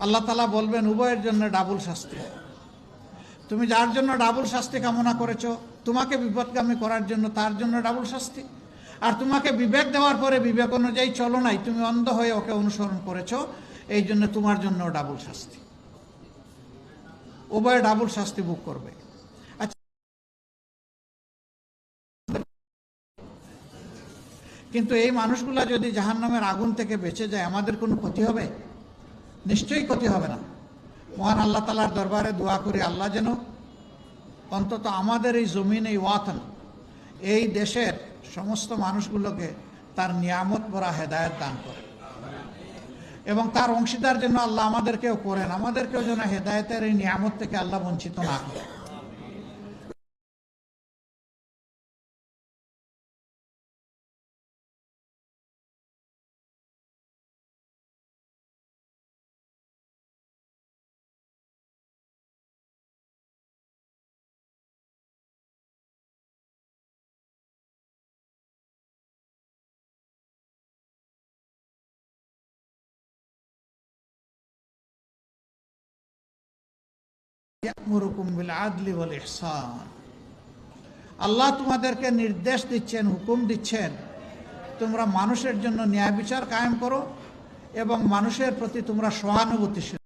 আল্লাহ তাআলা বলবেন উভয়ের জন্য ডাবল শাস্তি। তুমি যার জন্য ডাবল শাস্তি কামনা করেছো, তোমাকে বিপদগামী করার জন্য তার জন্য ডাবল শাস্তি, আর তোমাকে বিবেক দেওয়ার পরে বিবেক অনুযায়ী চলো নাই, তুমি অন্ধ হয়ে ওকে অনুসরণ করেছো, এই জন্য তোমার জন্য ডাবল শাস্তি। উভয়ে ডাবল শাস্তি ভোগ করবে। আচ্ছা, কিন্তু এই মানুষগুলা যদি জাহান্নামের আগুন থেকে বেঁচে যায়, আমাদের কোনো ক্ষতি হবে? নিশ্চয়ই ক্ষতি হবে না। মহান আল্লাহ তাআলার দরবারে দোয়া করি, আল্লাহ যেন অন্তত আমাদের এই জমিন, এই ওয়াতন, এই দেশের সমস্ত মানুষগুলোকে তার নিয়ামত ভরা হেদায়েত দান করে, এবং তার অংশীদার যেন আল্লাহ আমাদেরকেও করেন, আমাদেরকেও যেন হেদায়েতের এই নিয়ামত থেকে আল্লাহ বঞ্চিত না করে। ইয়া'মুরুকুম বিল আদলি ওয়াল ইহসান, আল্লাহ তোমাদেরকে নির্দেশ দিচ্ছেন, হুকুম দিচ্ছেন, তোমরা মানুষের জন্য ন্যায় বিচার কায়েম করো এবং মানুষের প্রতি তোমরা সহানুভূতিশীল।